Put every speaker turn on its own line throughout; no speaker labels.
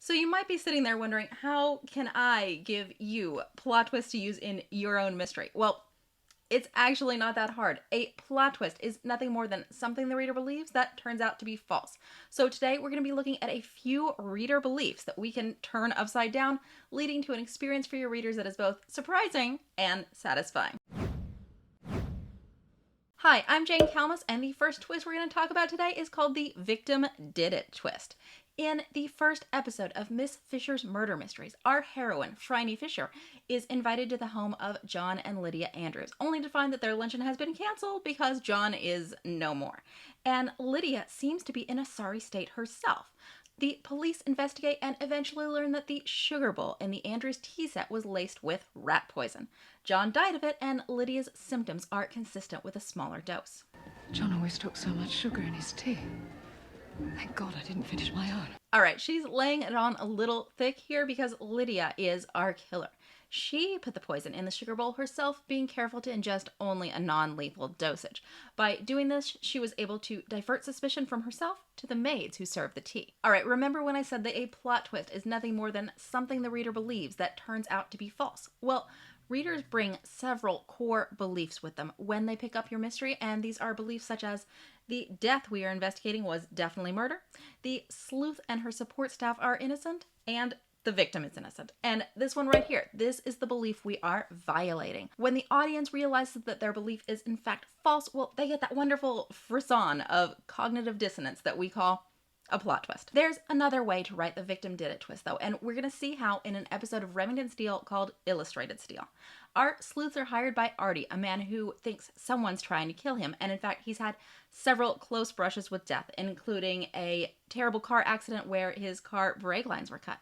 So you might be sitting there wondering, how can I give you plot twists to use in your own mystery? Well, it's actually not that hard. A plot twist is nothing more than something the reader believes that turns out to be false. So today we're going to be looking at a few reader beliefs that we can turn upside down, leading to an experience for your readers that is both surprising and satisfying. Hi, I'm Jane Kalmus, and the first twist we're going to talk about today is called the Victim Did It twist. In the first episode of Miss Fisher's Murder Mysteries, our heroine, Phryne Fisher, is invited to the home of John and Lydia Andrews, only to find that their luncheon has been canceled because John is no more. And Lydia seems to be in a sorry state herself. The police investigate and eventually learn that the sugar bowl in the Andrews tea set was laced with rat poison. John died of it, and Lydia's symptoms are consistent with a smaller dose.
John always took so much sugar in his tea. Thank God I didn't finish my own.
All right, she's laying it on a little thick here because Lydia is our killer. She put the poison in the sugar bowl herself, being careful to ingest only a non-lethal dosage. By doing this, she was able to divert suspicion from herself to the maids who served the tea. All right, remember when I said that a plot twist is nothing more than something the reader believes that turns out to be false? Well, readers bring several core beliefs with them when they pick up your mystery, and these are beliefs such as the death we are investigating was definitely murder, the sleuth and her support staff are innocent, and the victim is innocent. And this one right here, this is the belief we are violating. When the audience realizes that their belief is in fact false, well, they get that wonderful frisson of cognitive dissonance that we call a plot twist. There's another way to write the Victim Did It twist, though, and we're going to see how in an episode of Remington Steele called Illustrated Steele. Our sleuths are hired by Artie, a man who thinks someone's trying to kill him, and in fact, he's had several close brushes with death, including a terrible car accident where his car brake lines were cut.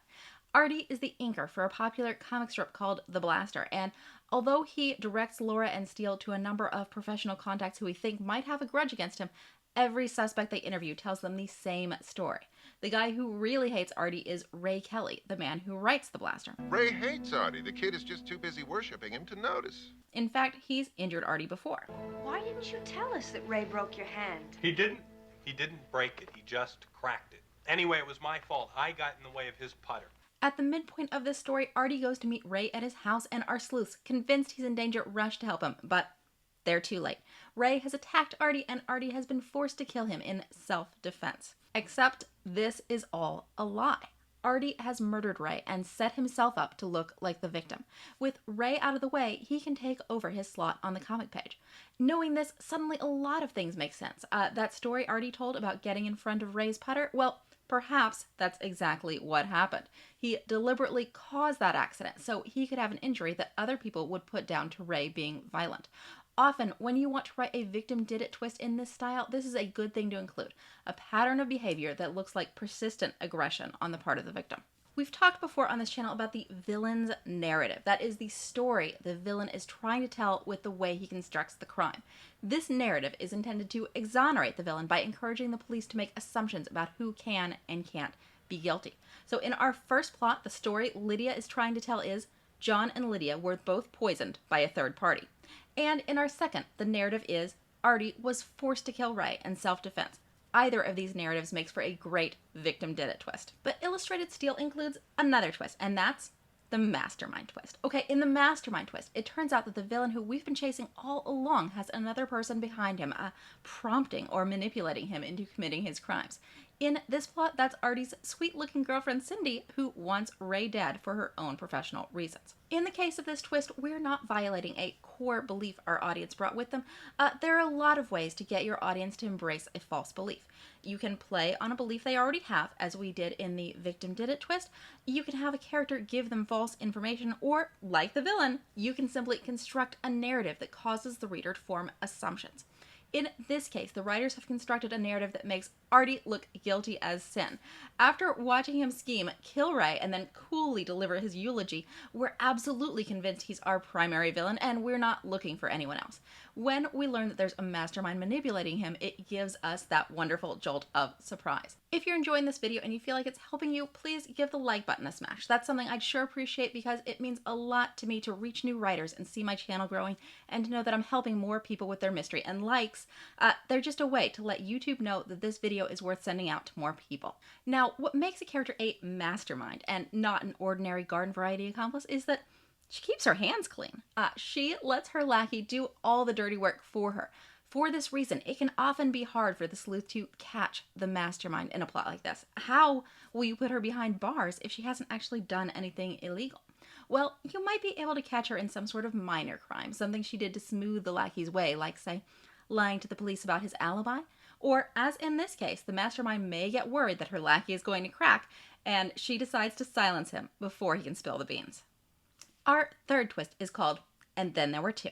Artie is the inker for a popular comic strip called The Blaster, and although he directs Laura and Steele to a number of professional contacts who we think might have a grudge against him, every suspect they interview tells them the same story. The guy who really hates Artie is Ray Kelly, the man who writes The Blaster.
Ray hates Artie. The kid is just too busy worshiping him to notice.
In fact, he's injured Artie before.
Why didn't you tell us that Ray broke your hand?
He didn't. He didn't break it. He just cracked it. Anyway, it was my fault. I got in the way of his putter.
At the midpoint of this story, Artie goes to meet Ray at his house, and our sleuths, convinced he's in danger, rush to help him, but they're too late. Ray has attacked Artie, and Artie has been forced to kill him in self-defense. Except this is all a lie. Artie has murdered Ray and set himself up to look like the victim. With Ray out of the way, he can take over his slot on the comic page. Knowing this, suddenly a lot of things make sense. That story Artie told about getting in front of Ray's putter, well, perhaps that's exactly what happened. He deliberately caused that accident so he could have an injury that other people would put down to Ray being violent. Often, when you want to write a Victim Did It twist in this style, this is a good thing to include. A pattern of behavior that looks like persistent aggression on the part of the victim. We've talked before on this channel about the villain's narrative. That is the story the villain is trying to tell with the way he constructs the crime. This narrative is intended to exonerate the villain by encouraging the police to make assumptions about who can and can't be guilty. So in our first plot, the story Lydia is trying to tell is John and Lydia were both poisoned by a third party. And in our second, the narrative is Artie was forced to kill Ray in self-defense. Either of these narratives makes for a great Victim Did It twist. But Illustrated Steele includes another twist, and that's the Mastermind Twist. Okay, in the Mastermind Twist, it turns out that the villain who we've been chasing all along has another person behind him, prompting or manipulating him into committing his crimes. In this plot, that's Artie's sweet-looking girlfriend Cindy, who wants Ray dead for her own professional reasons. In the case of this twist, we're not violating a core belief our audience brought with them. There are a lot of ways to get your audience to embrace a false belief. You can play on a belief they already have, as we did in the Victim Did It twist. You can have a character give them false information, or, like the villain, you can simply construct a narrative that causes the reader to form assumptions. In this case, the writers have constructed a narrative that makes Artie look guilty as sin. After watching him scheme, kill Ray, and then coolly deliver his eulogy, we're absolutely convinced he's our primary villain, and we're not looking for anyone else. When we learn that there's a mastermind manipulating him, it gives us that wonderful jolt of surprise. If you're enjoying this video and you feel like it's helping you, please give the like button a smash. That's something I'd sure appreciate because it means a lot to me to reach new writers and see my channel growing and to know that I'm helping more people with their mystery. And likes, they're just a way to let YouTube know that this video is worth sending out to more people. Now, what makes a character a mastermind and not an ordinary garden variety accomplice is that she keeps her hands clean. She lets her lackey do all the dirty work for her. For this reason, it can often be hard for the sleuth to catch the mastermind in a plot like this. How will you put her behind bars if she hasn't actually done anything illegal? Well, you might be able to catch her in some sort of minor crime, something she did to smooth the lackey's way, like, say, lying to the police about his alibi. Or, as in this case, the mastermind may get worried that her lackey is going to crack, and she decides to silence him before he can spill the beans. Our third twist is called And Then There Were Two.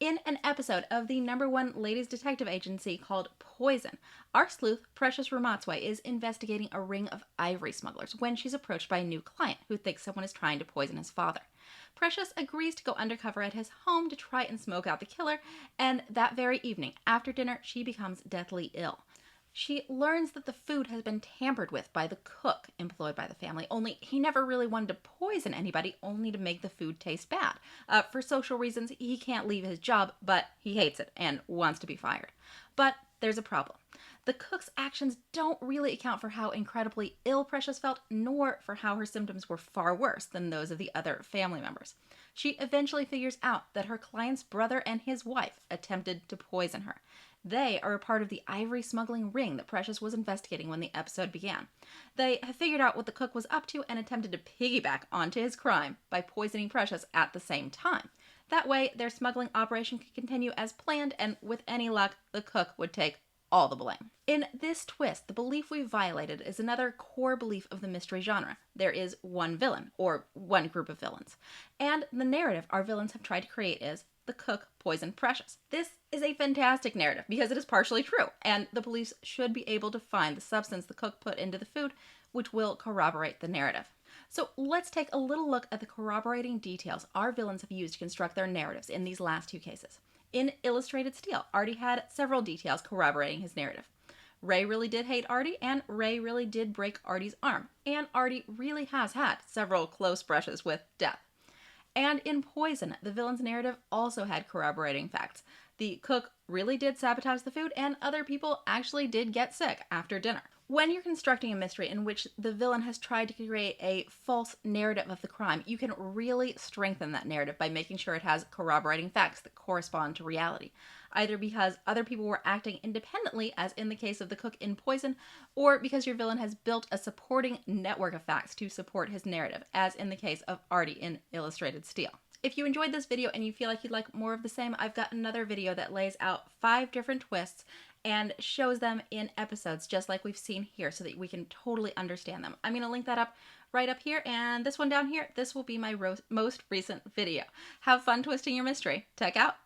In an episode of the #1 ladies detective agency called Poison, our sleuth, Precious Ramatswe, is investigating a ring of ivory smugglers when she's approached by a new client who thinks someone is trying to poison his father. Precious agrees to go undercover at his home to try and smoke out the killer, and that very evening, after dinner, she becomes deathly ill. She learns that the food has been tampered with by the cook employed by the family, only he never really wanted to poison anybody, only to make the food taste bad. For social reasons, he can't leave his job, but he hates it and wants to be fired. But there's a problem. The cook's actions don't really account for how incredibly ill Precious felt, nor for how her symptoms were far worse than those of the other family members. She eventually figures out that her client's brother and his wife attempted to poison her. They are a part of the ivory smuggling ring that Precious was investigating when the episode began. They have figured out what the cook was up to and attempted to piggyback onto his crime by poisoning Precious at the same time. That way, their smuggling operation could continue as planned, and with any luck, the cook would take all the blame. In this twist, the belief we violated is another core belief of the mystery genre. There is one villain, or one group of villains. And the narrative our villains have tried to create is the cook poisoned Precious. This is a fantastic narrative because it is partially true, and the police should be able to find the substance the cook put into the food, which will corroborate the narrative. So let's take a little look at the corroborating details our villains have used to construct their narratives in these last two cases. In Illustrated Steele, Artie had several details corroborating his narrative. Ray really did hate Artie, and Ray really did break Artie's arm, and Artie really has had several close brushes with death. And in Poison, the villain's narrative also had corroborating facts. The cook really did sabotage the food, and other people actually did get sick after dinner. When you're constructing a mystery in which the villain has tried to create a false narrative of the crime, you can really strengthen that narrative by making sure it has corroborating facts that correspond to reality, either because other people were acting independently, as in the case of the cook in Poison, or because your villain has built a supporting network of facts to support his narrative, as in the case of Artie in Illustrated Steele. If you enjoyed this video and you feel like you'd like more of the same, I've got another video that lays out 5 different twists and shows them in episodes just like we've seen here so that we can totally understand them. I'm going to link that up right up here, and this one down here, this will be my most recent video. Have fun twisting your mystery. Tech out.